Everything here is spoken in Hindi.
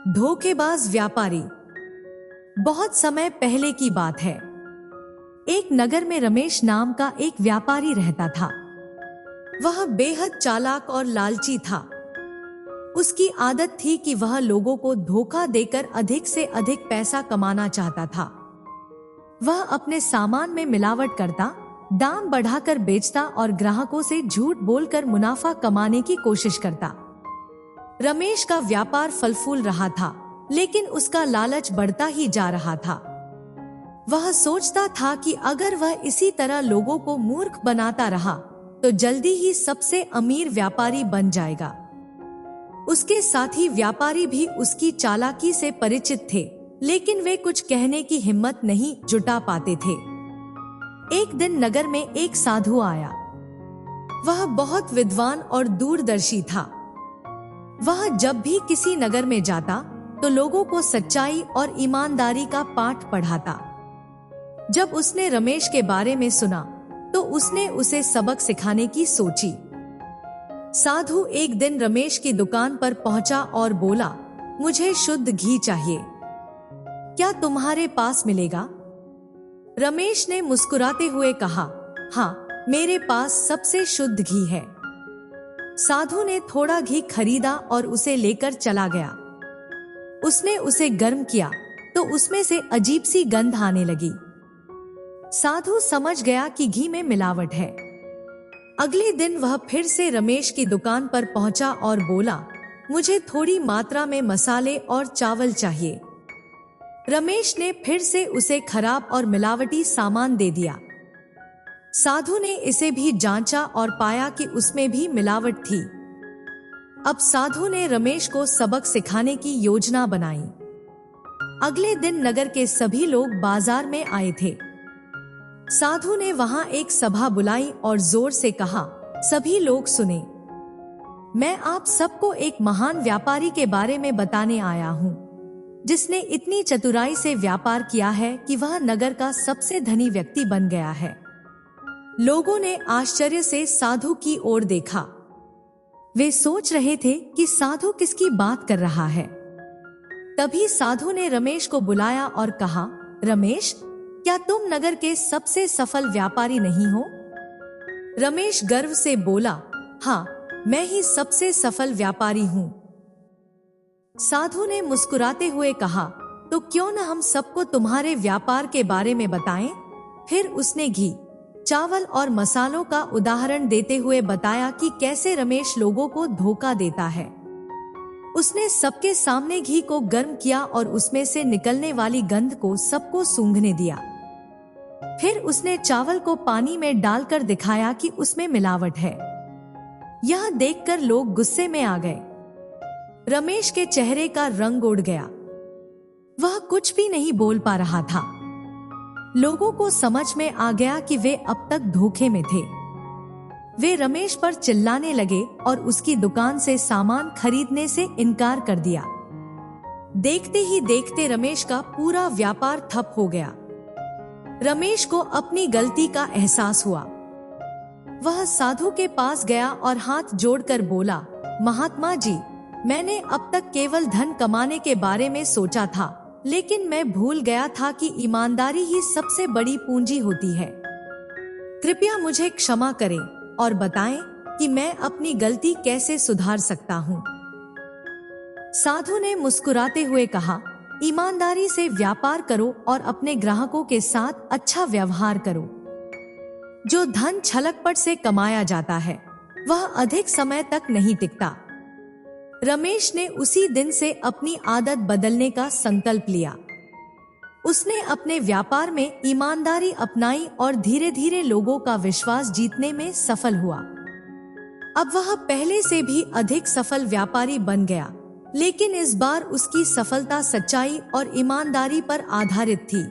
धोखेबाज व्यापारी। बहुत समय पहले की बात है। एक नगर में रमेश नाम का एक व्यापारी रहता था। वह बेहद चालाक और लालची था। उसकी आदत थी कि वह लोगों को धोखा देकर अधिक से अधिक पैसा कमाना चाहता था। वह अपने सामान में मिलावट करता, दाम बढ़ाकर बेचता और ग्राहकों से झूठ बोलकर मुनाफा कमाने की कोशिश करता। रमेश का व्यापार फल फूल रहा था, लेकिन उसका लालच बढ़ता ही जा रहा था। वह सोचता था कि अगर वह इसी तरह लोगों को मूर्ख बनाता रहा तो जल्दी ही सबसे अमीर व्यापारी बन जाएगा। उसके साथी व्यापारी भी उसकी चालाकी से परिचित थे, लेकिन वे कुछ कहने की हिम्मत नहीं जुटा पाते थे। एक दिन नगर में एक साधु आया। वह बहुत विद्वान और दूरदर्शी था। वह जब भी किसी नगर में जाता तो लोगों को सच्चाई और ईमानदारी का पाठ पढ़ाता। जब उसने रमेश के बारे में सुना तो उसने उसे सबक सिखाने की सोची। साधु एक दिन रमेश की दुकान पर पहुंचा और बोला, मुझे शुद्ध घी चाहिए, क्या तुम्हारे पास मिलेगा? रमेश ने मुस्कुराते हुए कहा, हाँ, मेरे पास सबसे शुद्ध घी है। साधु ने थोड़ा घी खरीदा और उसे लेकर चला गया। उसने उसे गर्म किया तो उसमें से अजीब सी गंध आने लगी। साधु समझ गया कि घी में मिलावट है। अगले दिन वह फिर से रमेश की दुकान पर पहुंचा और बोला, मुझे थोड़ी मात्रा में मसाले और चावल चाहिए। रमेश ने फिर से उसे खराब और मिलावटी सामान दे दिया। साधु ने इसे भी जांचा और पाया कि उसमें भी मिलावट थी। अब साधु ने रमेश को सबक सिखाने की योजना बनाई। अगले दिन नगर के सभी लोग बाजार में आए थे। साधु ने वहां एक सभा बुलाई और जोर से कहा, सभी लोग सुने, मैं आप सबको एक महान व्यापारी के बारे में बताने आया हूं, जिसने इतनी चतुराई से व्यापार किया है कि वह नगर का सबसे धनी व्यक्ति बन गया है। लोगों ने आश्चर्य से साधु की ओर देखा। वे सोच रहे थे कि साधु किसकी बात कर रहा है। तभी साधु ने रमेश को बुलाया और कहा, रमेश, क्या तुम नगर के सबसे सफल व्यापारी नहीं हो? रमेश गर्व से बोला, हाँ, मैं ही सबसे सफल व्यापारी हूँ। साधु ने मुस्कुराते हुए कहा, तो क्यों न हम सबको तुम्हारे व्यापार के बारे में बताएं? फिर उसने घी, चावल और मसालों का उदाहरण देते हुए बताया कि कैसे रमेश लोगों को धोखा देता है। उसने सबके सामने घी को गर्म किया और उसमें से निकलने वाली गंध को सबको सूंघने दिया। फिर उसने चावल को पानी में डालकर दिखाया कि उसमें मिलावट है। यह देखकर लोग गुस्से में आ गए। रमेश के चेहरे का रंग उड़ गया। वह कुछ भी नहीं बोल पा रहा था। लोगों को समझ में आ गया कि वे अब तक धोखे में थे। वे रमेश पर चिल्लाने लगे और उसकी दुकान से सामान खरीदने से इनकार कर दिया। देखते ही देखते रमेश का पूरा व्यापार ठप हो गया। रमेश को अपनी गलती का एहसास हुआ। वह साधु के पास गया और हाथ जोड़कर बोला, महात्मा जी, मैंने अब तक केवल धन कमाने के बारे में सोचा था, लेकिन मैं भूल गया था कि ईमानदारी ही सबसे बड़ी पूंजी होती है। कृपया मुझे क्षमा करें और बताएं कि मैं अपनी गलती कैसे सुधार सकता हूँ। साधु ने मुस्कुराते हुए कहा, ईमानदारी से व्यापार करो और अपने ग्राहकों के साथ अच्छा व्यवहार करो। जो धन छलकपट से कमाया जाता है वह अधिक समय तक नहीं टिकता। रमेश ने उसी दिन से अपनी आदत बदलने का संकल्प लिया। उसने अपने व्यापार में ईमानदारी अपनाई और धीरे धीरे लोगों का विश्वास जीतने में सफल हुआ। अब वह पहले से भी अधिक सफल व्यापारी बन गया, लेकिन इस बार उसकी सफलता सच्चाई और ईमानदारी पर आधारित थी।